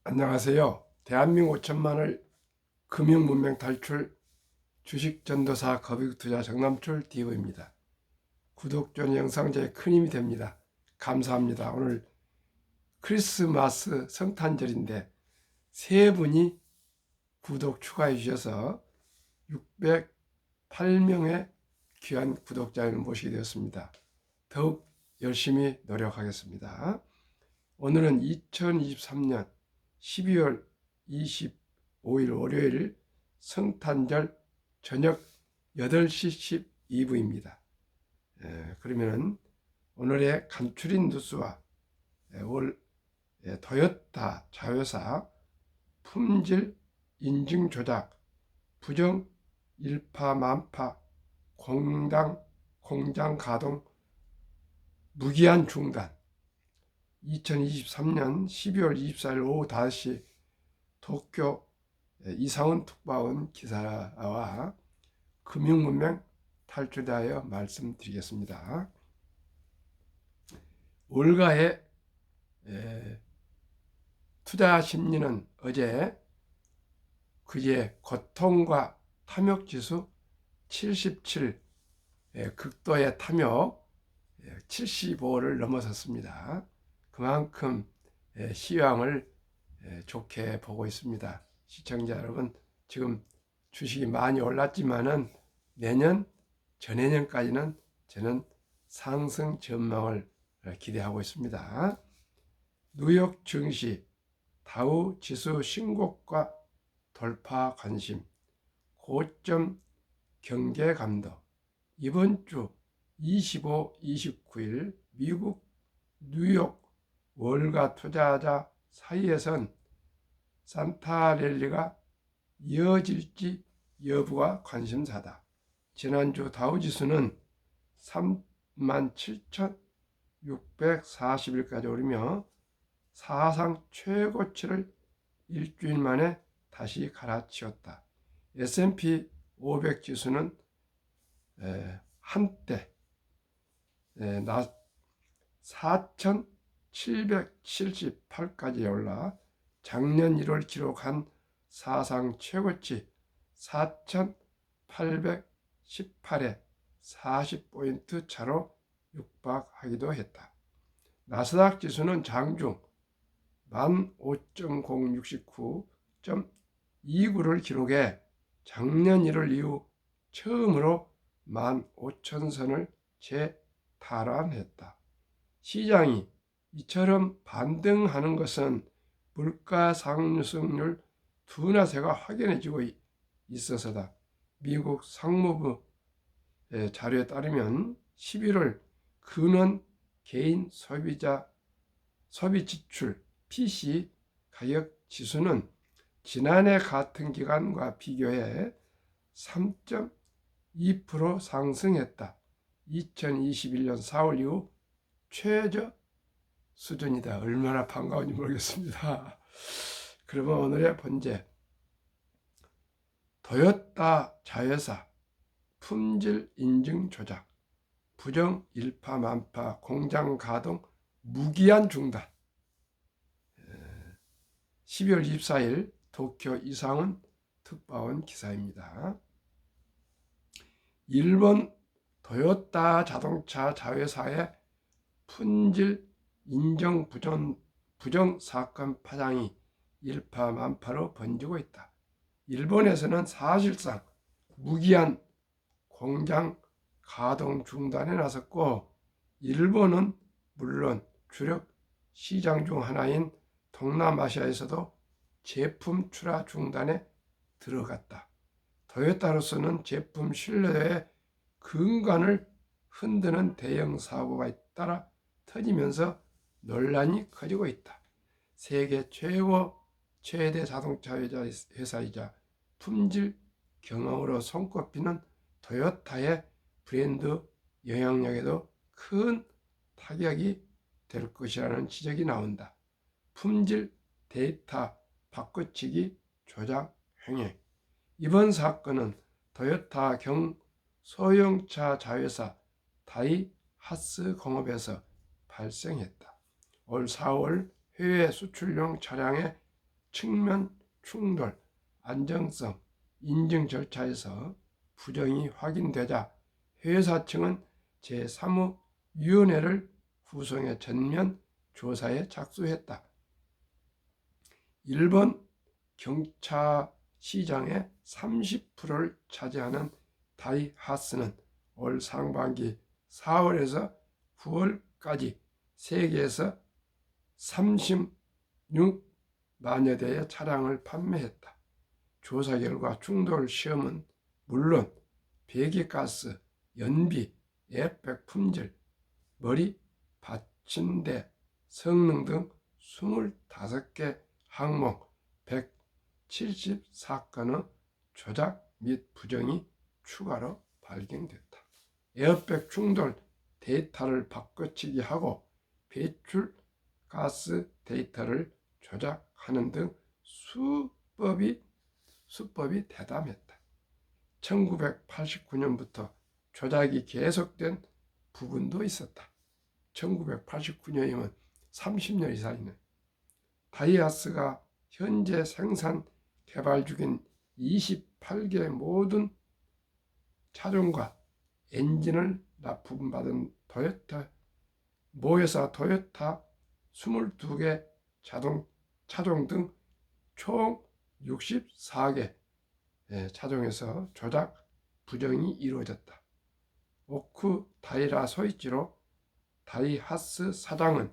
안녕하세요. 대한민국 5천만을 금융문명 탈출 주식전도사 거vic투자 정남출 DO입니다. 구독 전 영상 제 큰 힘이 됩니다. 감사합니다. 오늘 크리스마스 성탄절인데 세 분이 구독 추가해 주셔서 608명의 귀한 구독자를 모시게 되었습니다. 더욱 열심히 노력하겠습니다. 오늘은 2023년 12월 25일 월요일 성탄절 저녁 8시 12분입니다. 그러면은 오늘의 간추린 뉴스와 토요타 자회사 품질 인증 조작, 부정 일파만파, 공장 가동 무기한 중단, 2023년 12월 24일 오후 5시 도쿄 이상훈 특파원 기사와 금융문명 탈출하여 말씀드리겠습니다. 월가의 투자 심리는 그제 고통과 탐욕지수 77, 극도의 탐욕 75를 넘어섰습니다. 그만큼 시황을 좋게 보고 있습니다. 시청자 여러분, 지금 주식이 많이 올랐지만은 내년, 전내년까지는 저는 상승 전망을 기대하고 있습니다. 뉴욕 증시 다우 지수 신고가 돌파 관심, 고점 경계 감도, 이번 주 25, 29일 미국 뉴욕 월가 투자자 사이에선 산타랠리가 이어질지 여부가 관심사다. 지난주 다우지수는 37,640일까지 오르며 사상 최고치를 일주일 만에 다시 갈아치웠다. S&P 500 지수는 한때 4,778까지 올라 작년 1월 기록한 사상 최고치 4,818에 40포인트 차로 육박하기도 했다. 나스닥 지수는 장중 15,069.29를 기록해 작년 1월 이후 처음으로 15,000선을 재탈환했다. 시장이 이처럼 반등하는 것은 물가 상승률 둔화세가 확연해지고 있어서다. 미국 상무부 자료에 따르면 11월 근원 개인 소비 지출 PC 가격 지수는 지난해 같은 기간과 비교해 3.2% 상승했다. 2021년 4월 이후 최저 수준이다. 얼마나 반가운지 모르겠습니다. 그러면 오늘의 본제, 토요타 자회사 품질 인증 조작, 부정 일파만파, 공장 가동 무기한 중단. 12월 24일 도쿄 이상훈 특파원 기사입니다. 일본 토요타 자동차 자회사의 품질 인정 부정 사건 파장이 일파만파로 번지고 있다. 일본에서는 사실상 무기한 공장 가동 중단에 나섰고, 일본은 물론 주력 시장 중 하나인 동남아시아에서도 제품 출하 중단에 들어갔다. 토요타로서는 제품 신뢰도의 근간을 흔드는 대형 사고가 잇따라 터지면서 논란이 커지고 있다. 세계 최대 자동차 회사이자 품질 경영으로 손꼽히는 토요타의 브랜드 영향력에도 큰 타격이 될 것이라는 지적이 나온다. 품질 데이터 바꿔치기 조작 행위. 이번 사건은 토요타 소형차 자회사 다이하츠 공업에서 발생했다. 올 4월 해외 수출용 차량의 측면 충돌, 안정성, 인증 절차에서 부정이 확인되자 회사 측은 제3위원회를 구성해 전면 조사에 착수했다. 일본 경차 시장의 30%를 차지하는 다이하츠는 올 상반기 4월에서 9월까지 세계에서 36만여 대의 차량을 판매했다. 조사 결과 충돌 시험은 물론 배기가스, 연비, 에어백 품질, 머리 받침대, 성능 등 25개 항목 174건의 조작 및 부정이 추가로 발견됐다. 에어백 충돌 데이터를 바꿔치기 하고 배출가스 데이터를 조작하는 등 수법이 대담했다. 1989년부터 조작이 계속된 부분도 있었다. 1989년이면 30년 이상이네. 다이하츠가 현재 생산 개발 중인 28개 모든 차종과 엔진을 납품받은 모회사 토요타 22개 차종 등 총 64개 차종에서 조작 부정이 이루어졌다. 오쿠 다이라 소이치로 다이하츠 사장은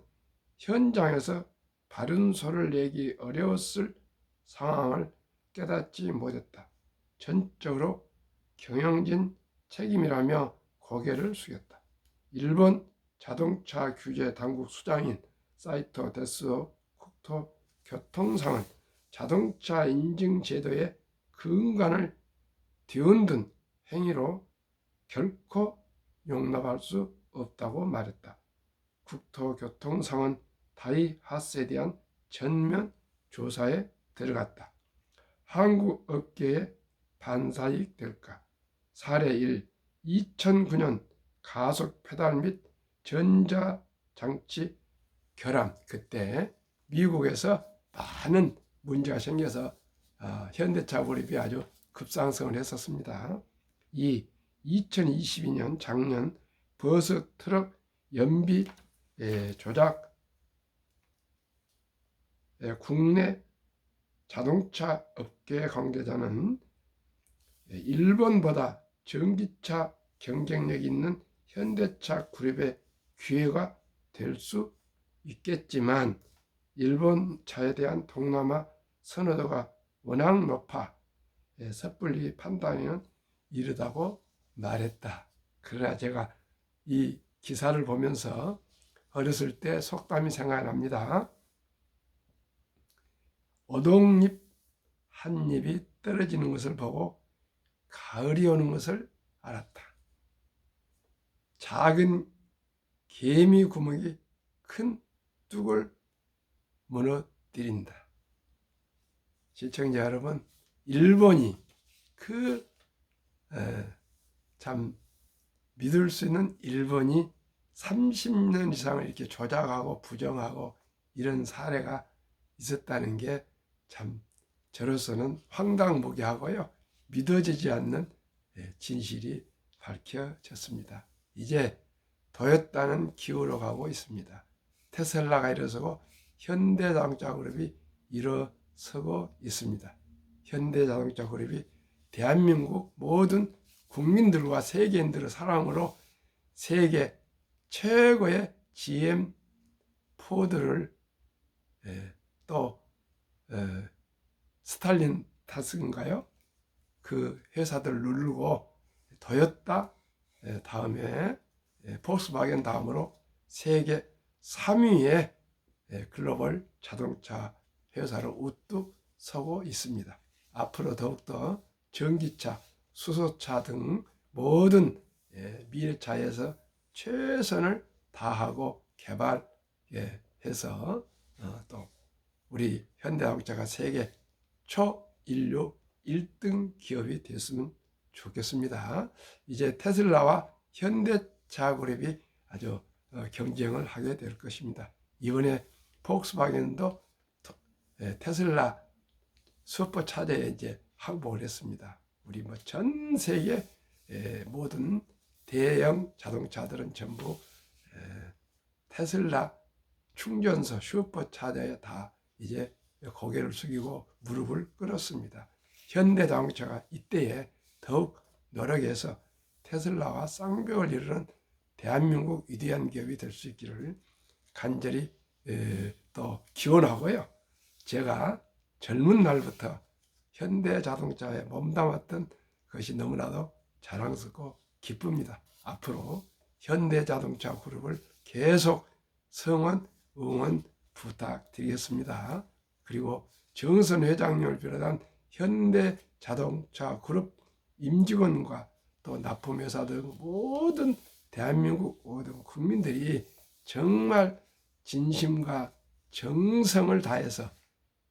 현장에서 바른 소리를 내기 어려웠을 상황을 깨닫지 못했다. 전적으로 경영진 책임이라며 고개를 숙였다. 일본 자동차 규제 당국 수장인 사이토 데스오 국토교통상은 자동차 인증 제도의 근간을 뒤흔든 행위로 결코 용납할 수 없다고 말했다. 국토교통상은 다이하츠에 대한 전면 조사에 들어갔다. 한국 업계의 반사이익 될까? 사례 1. 2009년 가속 페달 및 전자장치 결함. 그때 미국에서 많은 문제가 생겨서 현대차 그룹이 아주 급상승을 했었습니다. 2. 2022년 작년 버스 트럭 연비 조작. 국내 자동차 업계 관계자는 일본보다 전기차 경쟁력 있는 현대차 그룹의 기회가 될 수 있겠지만 일본 차에 대한 동남아 선호도가 워낙 높아 섣불리 판단에는 이르다고 말했다. 그러나 제가 이 기사를 보면서 어렸을 때 속담이 생각납니다. 오동잎 한 잎이 떨어지는 것을 보고 가을이 오는 것을 알았다. 작은 개미 구멍이 큰 뚝을 무너뜨린다. 시청자 여러분, 일본이 참 믿을 수 있는 일본이 30년 이상을 이렇게 조작하고 부정하고 이런 사례가 있었다는 게 참 저로서는 황당무계하고요. 믿어지지 않는 진실이 밝혀졌습니다. 이제 도요타는 기울어 가고 있습니다. 테슬라가 일어서고 현대자동차 그룹이 일어서고 있습니다. 현대자동차 그룹이 대한민국 모든 국민들과 세계인들의 사랑으로 세계 최고의 GM 포드를 또 스탈린 타스인가요? 그 회사들 누르고 도요타 다음에 폭스바겐 다음으로 세계 3위의 글로벌 자동차 회사로 우뚝 서고 있습니다. 앞으로 더욱더 전기차, 수소차 등 모든 미래차에서 최선을 다하고 개발해서 또 우리 현대자동차가 세계 초인류 1등 기업이 됐으면 좋겠습니다. 이제 테슬라와 현대차 그룹이 아주 경쟁을 하게 될 것입니다. 이번에 폭스바겐도 테슬라 슈퍼 차저에 이제 항복을 했습니다. 우리 뭐 전 세계 모든 대형 자동차들은 전부 테슬라 충전소 슈퍼 차저에 다 이제 고개를 숙이고 무릎을 꿇었습니다. 현대자동차가 이때에 더욱 노력해서 테슬라와 쌍벽을 이루는 대한민국 위대한 기업이 될 수 있기를 간절히 또 기원하고요. 제가 젊은 날부터 현대자동차에 몸담았던 것이 너무나도 자랑스럽고 기쁩니다. 앞으로 현대자동차 그룹을 계속 성원, 응원 부탁드리겠습니다. 그리고 정선 회장님을 비롯한 현대자동차 그룹 임직원과 또 납품회사 등 모든 대한민국 모든 국민들이 정말 진심과 정성을 다해서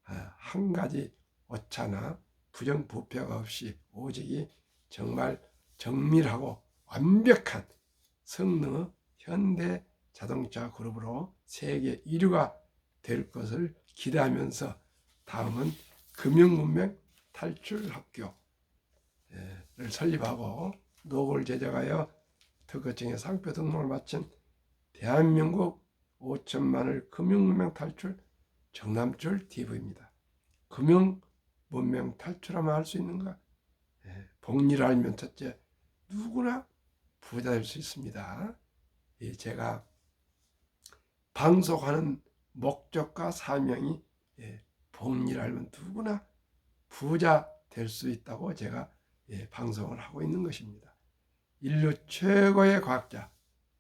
한 가지 오차나 부정부패가 없이 오직이 정말 정밀하고 완벽한 성능의 현대 자동차 그룹으로 세계 1위가 될 것을 기대하면서 다음은 금융문명 탈출학교를 설립하고 노골 제작하여 특허청의 상표 등록을 마친 대한민국 5천만을 금융문명 탈출 정남줄 TV입니다. 금융문명 탈출하면 할 수 있는가? 복리를 알면 첫째 누구나 부자 될 수 있습니다. 제가 방송하는 목적과 사명이 복리를 알면 누구나 부자 될 수 있다고 제가 방송을 하고 있는 것입니다. 인류 최고의 과학자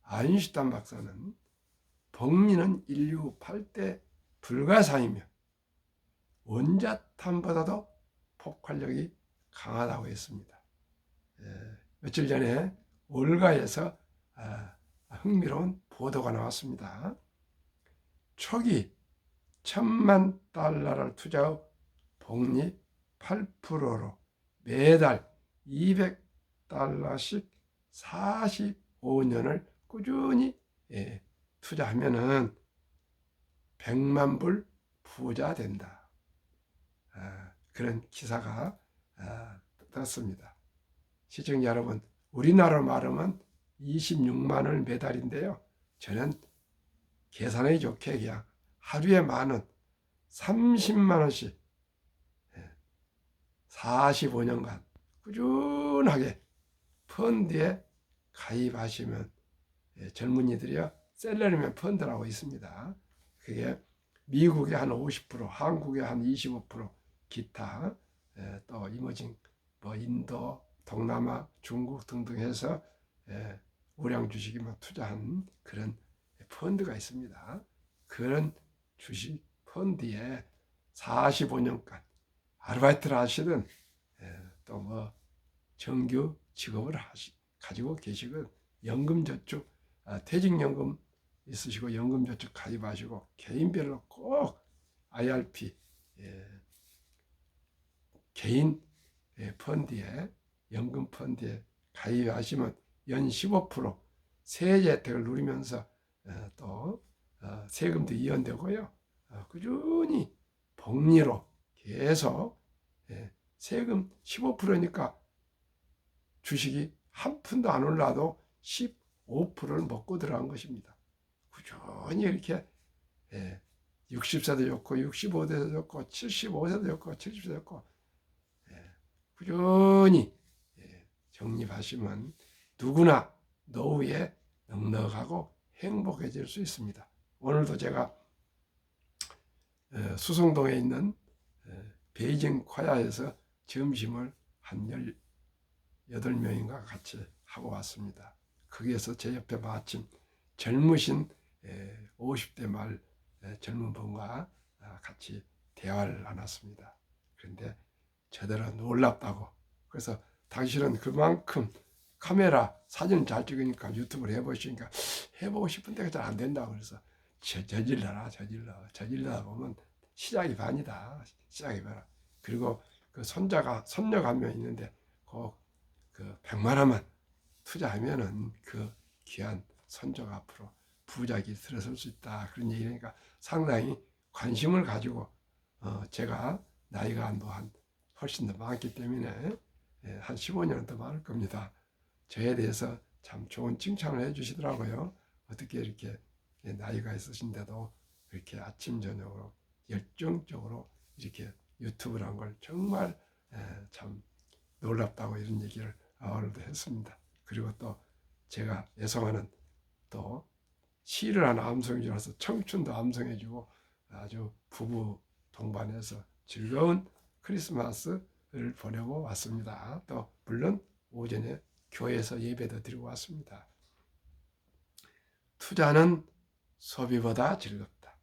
아인슈타인 박사는 복리는 인류 8대 불가사이며 원자탄보다도 폭발력이 강하다고 했습니다. 며칠 전에 월가에서 흥미로운 보도가 나왔습니다. 초기 1,000만 달러를 투자후 복리 8%로 매달 200달러씩 45년을 꾸준히 투자하면은 100만 불 부자 된다. 그런 기사가 떴습니다. 시청자 여러분, 우리나라 말하면 26만 원 매달인데요. 저는 계산하기 좋게 그냥 하루에 만원 30만 원씩 45년간 꾸준하게 펀드에 가입하시면 젊은이들이요 셀러리맨 펀드라고 있습니다. 그게 미국의 한 50%, 한국의 한 25%, 기타 또 이머징 뭐 인도, 동남아, 중국 등등 해서 우량 주식이 투자한 그런 펀드가 있습니다. 그런 주식 펀드에 45년간 아르바이트를 하시든 또 뭐 정규 직업을 가지고 계시건 연금저축, 퇴직연금 있으시고 연금저축 가입하시고 개인별로 꼭 IRP 개인 펀드에 연금 펀드에 가입하시면 연 15% 세제 혜택을 누리면서 또 세금도 이연되고요. 꾸준히 복리로 계속 세금 15%니까 주식이 한 푼도 안 올라도 15%를 먹고 들어간 것입니다. 꾸준히 이렇게 60세도 좋고 65세도 좋고 75세도 좋고 70세도 좋고 꾸준히 적립하시면 누구나 노후에 넉넉하고 행복해질 수 있습니다. 오늘도 제가 수성동에 있는 베이징 콰야에서 점심을 한 18명인가 같이 하고 왔습니다. 거기에서 제 옆에 마침 젊으신 50대 말 젊은 분과 같이 대화를 나눴습니다. 그런데 저더러 놀랍다고. 그래서 당신은 그만큼 카메라 사진 잘 찍으니까 유튜브를 해보시니까 해보고 싶은데 잘 안 된다고. 그래서 저질러다 보면 시작이 반이다. 시작이 반이다. 그리고 그 손녀가 한 명 있는데 그 100만 원만 투자하면은 그 귀한 손자가 앞으로 부자기 들어설 수 있다. 그런 얘기니까 상당히 관심을 가지고 제가 나이가 한 훨씬 더 많기 때문에 한 15년은 더 많을 겁니다. 저에 대해서 참 좋은 칭찬을 해주시더라고요. 어떻게 이렇게 나이가 있으신데도 이렇게 아침 저녁으로 열정적으로 이렇게 유튜브를 한 걸 정말 참 놀랍다고 이런 얘기를 오늘도 했습니다. 그리고 또 제가 애송하는 또 시를 하나 암송해 주라서 청춘도 암송해주고 아주 부부 동반해서 즐거운 크리스마스를 보내고 왔습니다. 또 물론 오전에 교회에서 예배도 드리고 왔습니다. 투자는 소비보다 즐겁다.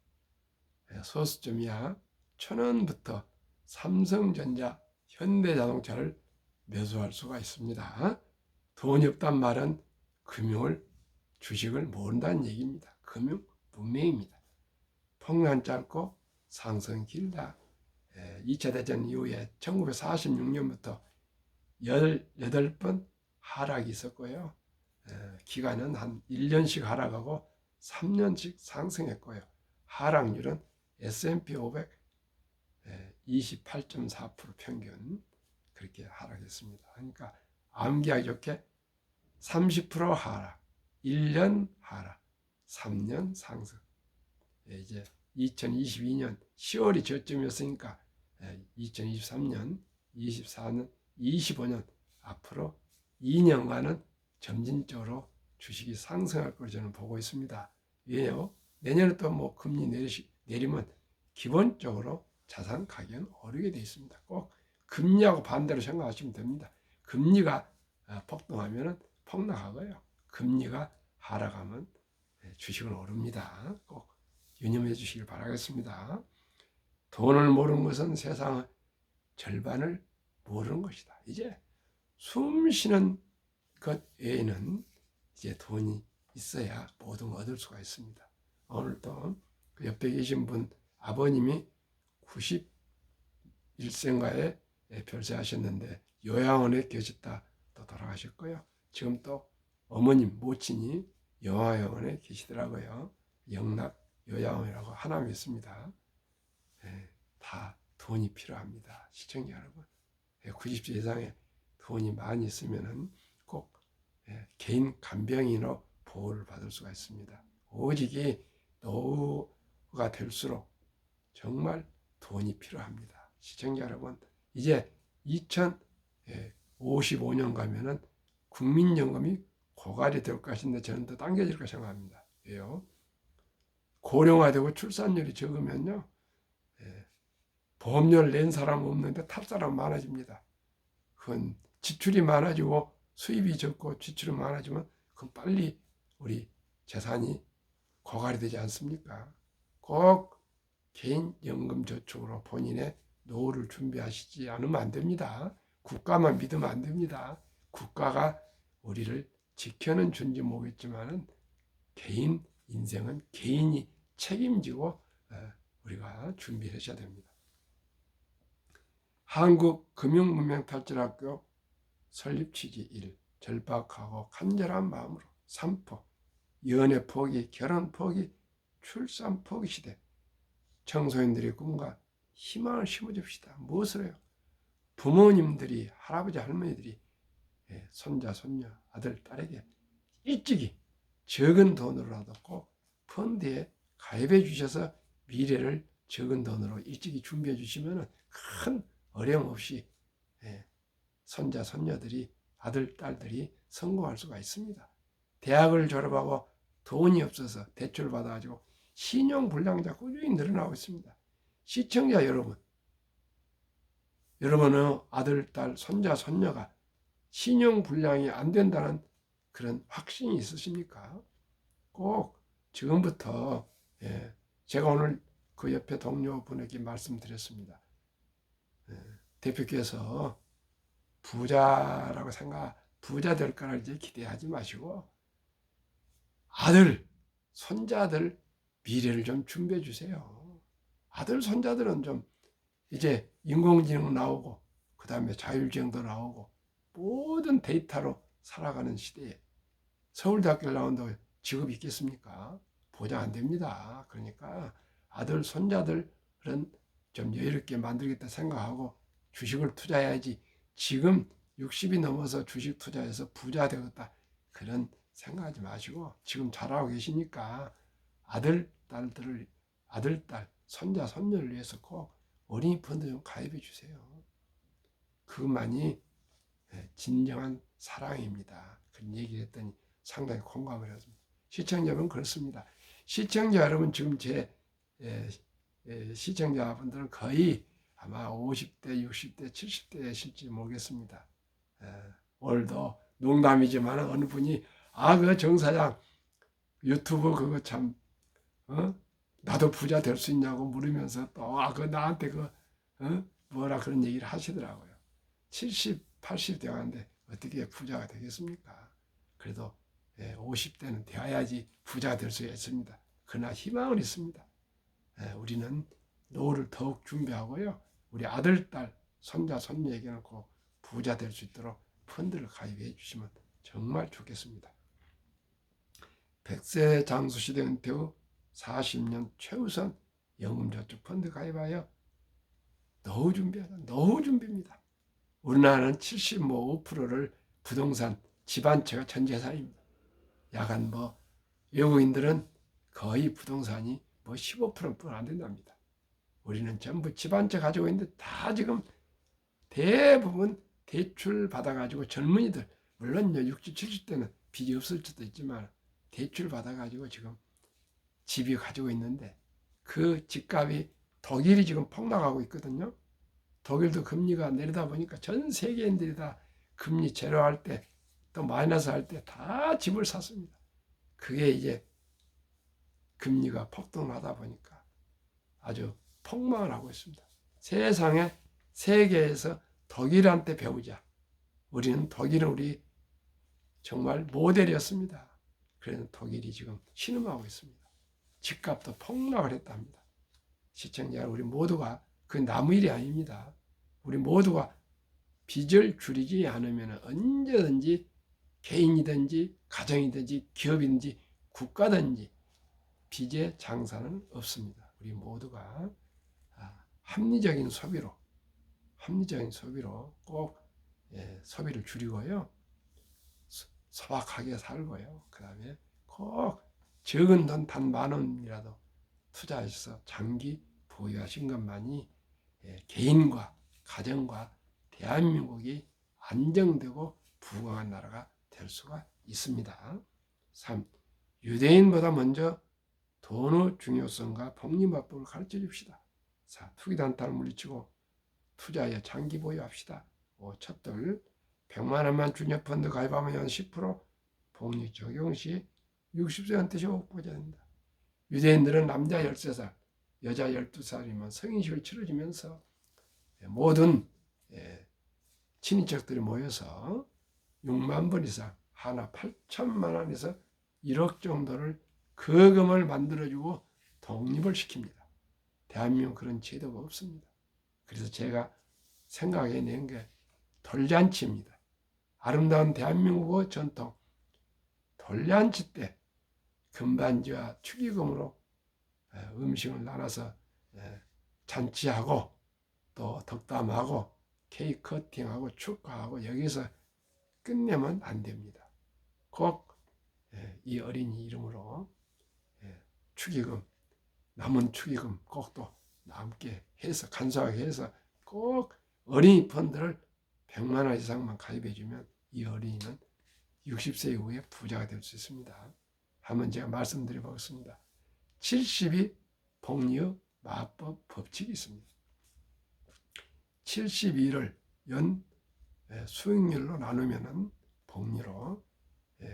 소수점이야 1,000원부터 삼성전자, 현대자동차를 매수할 수가 있습니다. 돈이 없단 말은 주식을 모른다는 얘기입니다. 금융 문맹입니다. 폭락 짧고 상승 길다. 2차 대전 이후에 1946년부터 18번 하락이 있었고요. 기간은 한 1년씩 하락하고 3년씩 상승했고요. 하락률은 S&P 500 28.4% 평균 그렇게 하락했습니다. 그러니까 암기하기 좋게 30% 하락, 1년 하락, 3년 상승. 이제 2022년 10월이 저점이었으니까 2023년, 24년, 25년 앞으로 2년간은 점진적으로 주식이 상승할 것으로 저는 보고 있습니다. 왜요? 내년에 또 뭐 금리 내리면 기본적으로 자산 가격은 오르게 되어 있습니다. 꼭 금리하고 반대로 생각하시면 됩니다. 금리가 폭등하면 폭락하고요. 금리가 하락하면 주식은 오릅니다. 꼭 유념해 주시길 바라겠습니다. 돈을 모르는 것은 세상의 절반을 모르는 것이다. 이제 숨 쉬는 것 외에는 이제 돈이 있어야 모든 걸 얻을 수가 있습니다. 오늘도 그 옆에 계신 분 아버님이 91세인가에 별세하셨는데 요양원에 계셨다 또 돌아가셨고요. 지금 또 어머님 모친이 영화영원에 계시더라고요. 영락 요양원이라고 하나만 있습니다. 다 돈이 필요합니다. 시청자 여러분. 90세 이상의 돈이 많이 있으면 꼭 개인 간병인으로 보호를 받을 수가 있습니다. 오직 노후가 될수록 정말 돈이 필요합니다. 시청자 여러분, 이제 2055년 가면은 국민연금이 고갈이 될 것인데 저는 더 당겨질 거 생각합니다. 왜요? 고령화되고 출산율이 적으면요, 보험료를 낸 사람 없는데 탈 사람 많아집니다. 그건 지출이 많아지고 수입이 적고 지출이 많아지면 그건 빨리 우리 재산이 고갈이 되지 않습니까? 꼭 개인 연금 저축으로 본인의 노후를 준비하시지 않으면 안 됩니다. 국가만 믿으면 안 됩니다. 국가가 우리를 지켜는 준지 모르겠지만은 개인 인생은 개인이 책임지고 우리가 준비를 하셔야 됩니다. 한국금융문명탈출학교 설립 취지 1. 절박하고 간절한 마음으로 3포 연애 포기, 결혼 포기, 출산 포기 시대. 청소년들의 꿈과 희망을 심어줍시다. 무엇을 해요? 부모님들이, 할아버지, 할머니들이 손자, 손녀, 아들, 딸에게 일찍이 적은 돈으로라도 꼭 펀드에 가입해 주셔서 미래를 적은 돈으로 일찍이 준비해 주시면 큰 어려움 없이 손자, 손녀들이, 아들, 딸들이 성공할 수가 있습니다. 대학을 졸업하고 돈이 없어서 대출을 받아가지고 신용불량자 꾸준히 늘어나고 있습니다. 시청자 여러분, 여러분의 아들, 딸, 손자, 손녀가 신용불량이 안 된다는 그런 확신이 있으십니까? 꼭 지금부터 제가 오늘 그 옆에 동료분에게 말씀드렸습니다. 대표께서 부자라고 부자 될 거라 이제 기대하지 마시고 아들, 손자들 미래를 좀 준비해 주세요. 아들, 손자들은 좀 이제 인공지능 나오고 그 다음에 자율주행도 나오고 모든 데이터로 살아가는 시대에 서울대학교를 나온다고 직업이 있겠습니까? 보장 안 됩니다. 그러니까 아들, 손자들은 좀 여유롭게 만들겠다 생각하고 주식을 투자해야지 지금 60이 넘어서 주식 투자해서 부자 되겠다 그런 생각하지 마시고 지금 잘하고 계시니까 아들, 딸, 손자, 손녀를 위해서 꼭 어린이 펀드 좀 가입해 주세요. 그것만이 진정한 사랑입니다. 그런 얘기를 했더니 상당히 공감을 했습니다. 시청자 여러분 그렇습니다. 시청자 여러분 지금 제 시청자분들은 거의 아마 50대, 60대, 70대에 실지 모르겠습니다. 오늘도 농담이지만 어느 분이 그 정사장 유튜브 그거 참 나도 부자 될 수 있냐고 물으면서 또 그 나한테 뭐라 그런 얘기를 하시더라고요. 70, 80 되었는데 어떻게 부자가 되겠습니까? 그래도 50대는 되어야지 부자가 될 수 있습니다. 그러나 희망은 있습니다. 우리는 노후를 더욱 준비하고요. 우리 아들, 딸, 손자, 손녀에게는 꼭 부자 될 수 있도록 펀드를 가입해 주시면 정말 좋겠습니다. 100세 장수시대 은퇴 후 40년 최우선 연금저축 펀드 가입하여 노후 준비하자. 노후 준비입니다. 우리나라는 75%를 부동산, 집 한 채가 전 재산입니다. 약간 외국인들은 거의 부동산이 15%뿐 안 된답니다. 우리는 전부 집 한 채 가지고 있는데 다 지금 대부분 대출 받아가지고 젊은이들, 물론 60, 70대는 빚이 없을 수도 있지만 대출 받아가지고 지금 집이 가지고 있는데 그 집값이 독일이 지금 폭락하고 있거든요. 독일도 금리가 내리다 보니까 전 세계인들이 다 금리 제로할 때 또 마이너스 할 때 다 집을 샀습니다. 그게 이제 금리가 폭등하다 보니까 아주 폭망을 하고 있습니다. 세상에 세계에서 독일한테 배우자. 독일은 우리 정말 모델이었습니다. 그래서 독일이 지금 신음하고 있습니다. 집값도 폭락을 했답니다. 시청자 우리 모두가 그 나무 일이 아닙니다. 우리 모두가 빚을 줄이지 않으면 언제든지 개인이든지 가정이든지 기업이든지 국가든지 빚의 장사는 없습니다. 우리 모두가 합리적인 소비로 꼭 소비를 줄이고요. 소박하게 살고요. 그 다음에 꼭 적은 돈 단 10,000원이라도 투자해서 장기 보유하신 것만이 개인과 가정과 대한민국이 안정되고 부강한 나라가 될 수가 있습니다. 3. 유대인보다 먼저 돈의 중요성과 복리마법을 가르쳐 줍시다. 4. 투기단타를 물리치고 투자에 장기 보유합시다. 5. 첫들 100만 원만 주녀펀드 가입하면 연 10% 복리 적용 시 60세 은퇴 시 5% 됩니다. 유대인들은 남자 13살, 여자 12살이면 성인식을 치러지면서 모든 친인척들이 모여서 6만 번 이상 하나 8천만 원에서 1억 정도를 거금을 만들어주고 독립을 시킵니다. 대한민국 그런 제도가 없습니다. 그래서 제가 생각해낸 게 돌잔치입니다. 아름다운 대한민국의 전통 돌잔치 때 금반지와 축의금으로 음식을 나눠서 잔치하고 또 덕담하고 케이크 커팅하고 축하하고 여기서 끝내면 안 됩니다. 꼭 이 어린이 이름으로 축의금, 남은 축의금 꼭 또 함께 해서 간소하게 해서 꼭 어린이 펀드를 100만 원 이상만 가입해주면 이 어린이는 60세 이후에 부자가 될 수 있습니다. 한번 제가 말씀드려 보겠습니다. 70이 복리의 마법 법칙이 있습니다. 72를 연 수익률로 나누면 복리로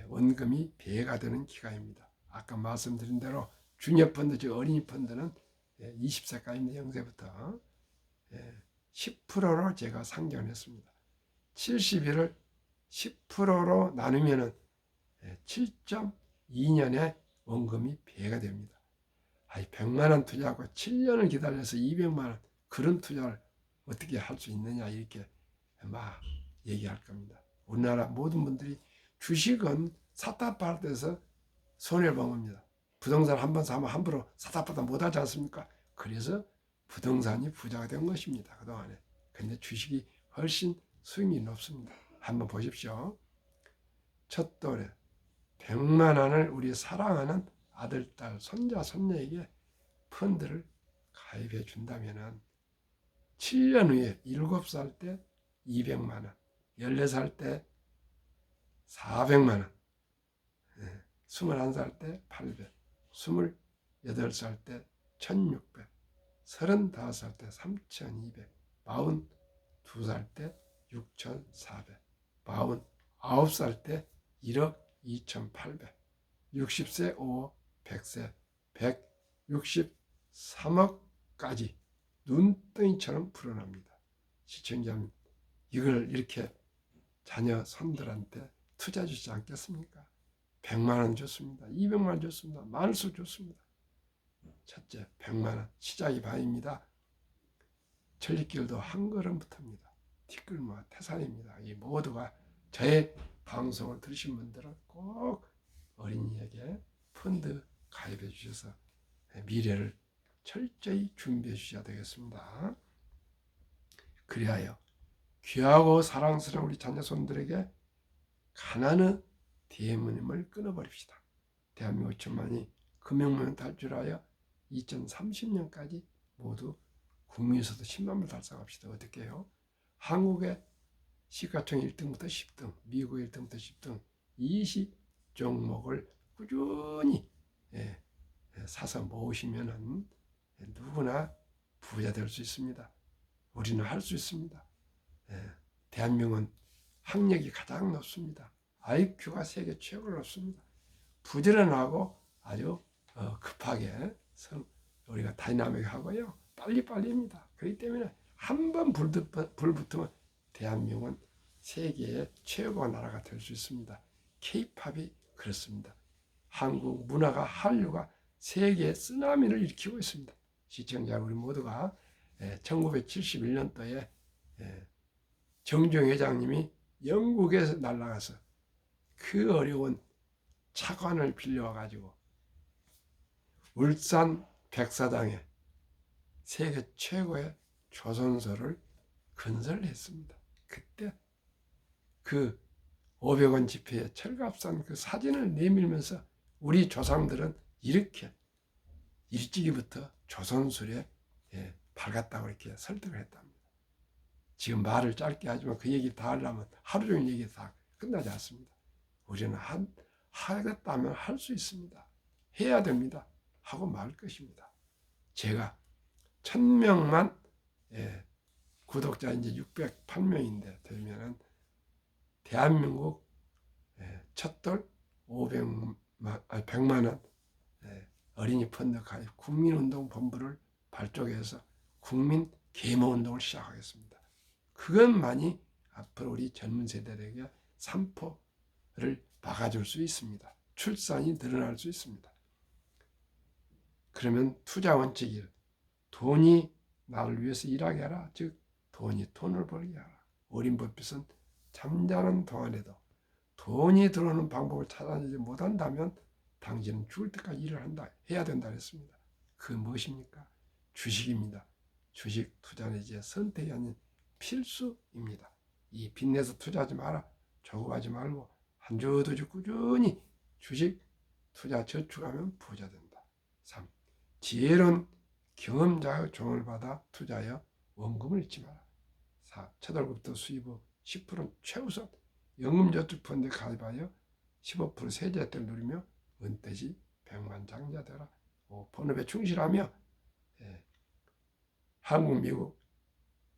원금이 배가 되는 기간입니다. 아까 말씀드린 대로 주니어 펀드, 즉 어린이 펀드는 20세까지 0세부터 10%로 제가 상정했습니다. 71을 10%로 나누면 7.2년에 원금이 배가 됩니다. 100만 원 투자하고 7년을 기다려서 200만 원 그런 투자를 어떻게 할 수 있느냐 이렇게 막 얘기할 겁니다. 우리나라 모든 분들이 주식은 샀다 팔다 해서 손해를 본 겁니다. 부동산 한번 사면 함부로 샀다 팔다 못하지 않습니까? 그래서 부동산이 부자가 된 것입니다. 그동안에. 근데 주식이 훨씬 수익이 높습니다. 한번 보십시오. 첫 돌에 100만 원을 우리 사랑하는 아들, 딸, 손자, 손녀에게 펀드를 가입해 준다면 7년 후에 7살 때 200만 원, 14살 때 400만 원, 21살 때 800, 28살 때 1600, 35살 때 3200, 42살 때 6400, 49살 때 1억 2800, 60세 5억, 100세 163억까지 눈덩이처럼 불어납니다. 시청자님, 이걸 이렇게 자녀 손들한테 투자 주지 않겠습니까? 100만 원 줬습니다. 200만 원 줬습니다. 만수 줬습니다. 첫째, 100만 원 시작이 반입니다. 천리길도 한 걸음부터입니다. 티끌모아 태산입니다. 이 모두가 저의 방송을 들으신 분들은 꼭 어린이에게 펀드 가입해 주셔서 미래를 철저히 준비해 주셔야 되겠습니다. 그리하여 귀하고 사랑스러운 우리 자녀손들에게 가난의 대문임을 끊어버립시다. 대한민국 천만이 금융문명 탈출하여 2030년까지 모두 국민소득 10만 불 달성합시다. 어떻게 해요? 한국의 시가총 1등부터 10등, 미국 1등부터 10등 20종목을 꾸준히 사서 모으시면 누구나 부자 될 수 있습니다. 우리는 할 수 있습니다. 대한민국은 학력이 가장 높습니다. IQ가 세계 최고로 높습니다. 부지런하고 아주 급하게 우리가 다이나믹하고요. 빨리빨리입니다. 그렇기 때문에 한 번 불 붙으면 대한민국은 세계의 최고 나라가 될 수 있습니다. K-팝이 그렇습니다. 한국 문화가 한류가 세계의 쓰나미를 일으키고 있습니다. 시청자 우리 모두가 1971년도에 정주영 회장님이 영국에서 날아가서 그 어려운 차관을 빌려와가지고 울산 백사장에 세계 최고의 조선소를 건설했습니다. 그때 그 500원 지폐에 철갑산 그 사진을 내밀면서 우리 조상들은 이렇게 일찍이부터 조선술에 밝았다고 이렇게 설득을 했답니다. 지금 말을 짧게 하지만 그 얘기 다 하려면 하루 종일 얘기 다 끝나지 않습니다. 우리는 하겠다면 할 수 있습니다. 해야 됩니다. 하고 말 것입니다. 제가 1000명만 구독자 이제 608명인데 되면은 대한민국 첫돌 100만 원 어린이 펀드 가입 국민운동본부를 발족해서 국민 계모운동을 시작하겠습니다. 그것만이 앞으로 우리 젊은 세대에게 산포를 막아줄 수 있습니다. 출산이 늘어날 수 있습니다. 그러면 투자 원칙이 돈이 나를 위해서 일하게 하라. 즉 돈이 돈을 벌게 하라. 워린 버핏은 잠자는 동안에도 돈이 들어오는 방법을 찾아내지 못한다면 당신은 죽을 때까지 일을 해야 된다 했습니다. 그 무엇입니까? 주식입니다. 주식 투자는 이제 선택이 아닌 필수입니다. 이 빚내서 투자하지 마라. 조급하지 말고 한 주 두 주 꾸준히 주식 투자 저축하면 부자 된다. 3. 지혜로운 경험자의 조언을 받아 투자하여 원금을 잃지 마라. 4. 첫 월급부터 수입 후 10%는 최우선 연금저축펀드에 가입하여 15% 세제 혜택을 누리며 은퇴 시 백만장자 되라. 5. 본업에 충실하며 한국, 미국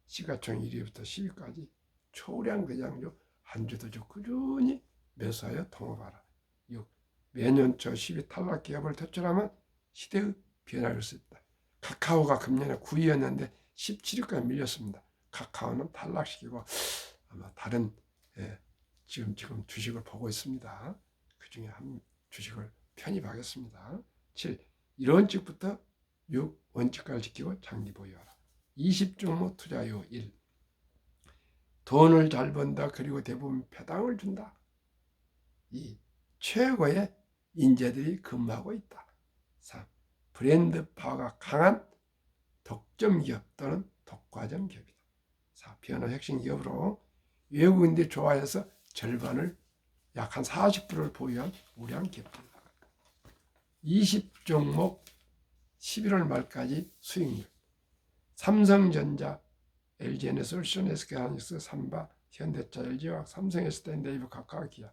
시가총 1위부터 10위까지 초량 대장주 한 주 두 주 꾸준히 매수하여 통업하라. 6. 매년 저 10위 탈락 기업을 퇴출하면 시대의 변화를 수 있다. 카카오가 금년에 9위였는데 17위까지 밀렸습니다. 카카오는 탈락시키고 아마 다른 지금 주식을 보고 있습니다. 그 중에 한 주식을 편입하겠습니다. 7. 1원칙부터 6원칙까지 지키고 장기 보유하라. 20종목 투자요 1. 돈을 잘 번다. 그리고 대부분 배당을 준다. 2. 최고의 인재들이 근무하고 있다. 3. 브랜드 파워가 강한 독점 기업 또는 독과점 기업이다. 4. 변호 핵심 기업으로 외국인들이 좋아해서 절반을 약 한 40%를 보유한 우량한 기업들이다. 20종목 11월 말까지 수익률. 삼성전자, LG에너솔루션, SK하이닉스, 삼바, 현대차, LG화학, 삼성, SK, 네이버, 카카오, 기아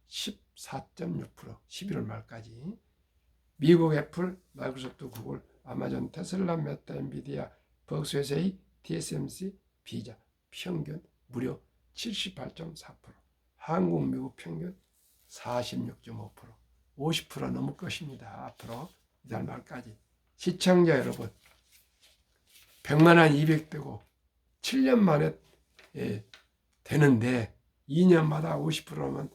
14.6% 11월 말까지. 미국 애플, 마이크로소프트, 구글, 아마존, 테슬라, 메타, 엔비디아, 버크셔, TSMC, 비자 평균 무려 78.4%. 한국, 미국 평균 46.5%. 50% 넘을 것입니다. 앞으로 이달 말까지. 시청자 여러분, 100만 원 200되고 7년 만에 되는데 2년마다 50%면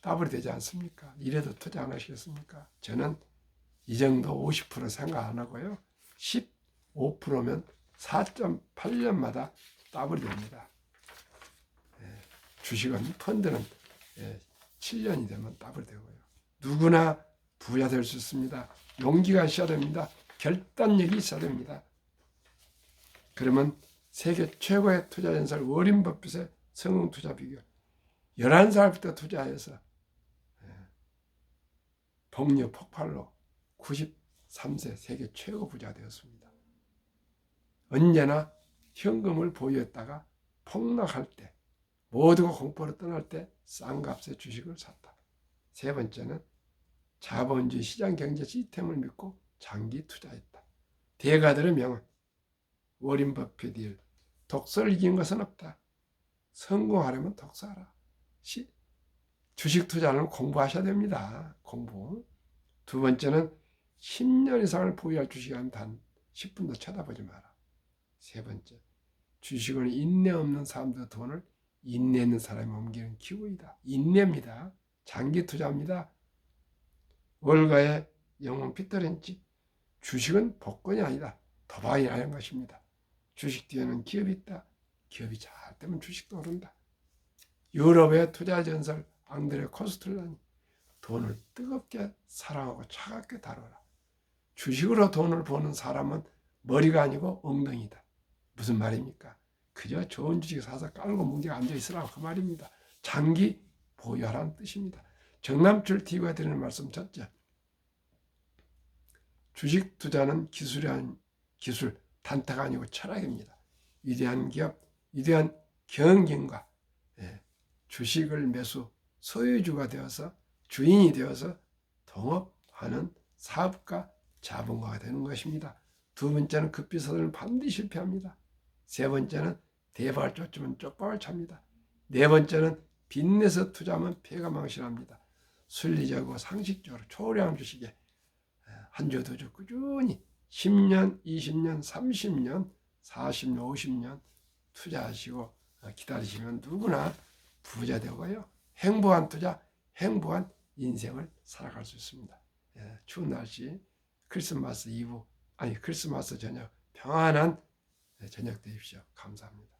더블이 되지 않습니까? 이래도 투자 안 하시겠습니까? 저는 이 정도 50% 생각 안 하고요. 15%면 4.8년마다 더블이 됩니다. 주식은, 펀드는 7년이 되면 더블이 되고요. 누구나 부자 될 수 있습니다. 용기가 있어야 됩니다. 결단력이 있어야 됩니다. 그러면 세계 최고의 투자 전설 워린 버핏의 성공 투자 비결. 11살부터 투자해서 복리 폭발로 93세 세계 최고 부자 되었습니다. 언제나 현금을 보유했다가 폭락할 때, 모두가 공포로 떠날 때 싼 값에 주식을 샀다. 세 번째는 자본주의 시장 경제 시스템을 믿고 장기 투자했다. 대가들의 명언, 워린 버핏 일, 독서를 이긴 것은 없다. 성공하려면 독서하라. 주식 투자는 공부하셔야 됩니다. 공부. 두 번째는 10년 이상을 보유할 주식이 아니면 단 10분도 쳐다보지 마라. 세 번째, 주식은 인내 없는 사람들의 돈을 인내 있는 사람이 옮기는 기구이다. 인내입니다. 장기 투자입니다. 월가의 영웅 피터 린치, 주식은 복권이 아니다. 도박이 아닌 것입니다. 주식 뒤에는 기업이 있다. 기업이 잘 되면 주식도 오른다. 유럽의 투자 전설 앙드레 코스텔라니, 돈을 뜨겁게 사랑하고 차갑게 다뤄라. 주식으로 돈을 버는 사람은 머리가 아니고 엉덩이다. 무슨 말입니까? 그저 좋은 주식 사서 깔고 뭉개가 앉아있으라고 그 말입니다. 장기 보유하라는 뜻입니다. 정남출 TV가 드리는 말씀 첫째, 주식 투자는 기술, 단타가 아니고 철학입니다. 위대한 기업, 위대한 경영진과 주식을 매수, 소유주가 되어서 주인이 되어서 동업하는 사업가, 자본가가 되는 것입니다. 두 번째는 급비 서들은 반드시 실패합니다. 세 번째는 대박을 쫓으면 쪽박을 찹니다. 네 번째는 빚내서 투자하면 폐가 망신합니다. 순리적이고 상식적으로 초량한 주식에 한 주 두 주 꾸준히 10년, 20년, 30년, 40년, 50년 투자하시고 기다리시면 누구나 부자 되고요. 행복한 투자, 행복한 인생을 살아갈 수 있습니다. 추운 날씨, 크리스마스 이브, 크리스마스 저녁 평안한 저녁 되십시오. 감사합니다.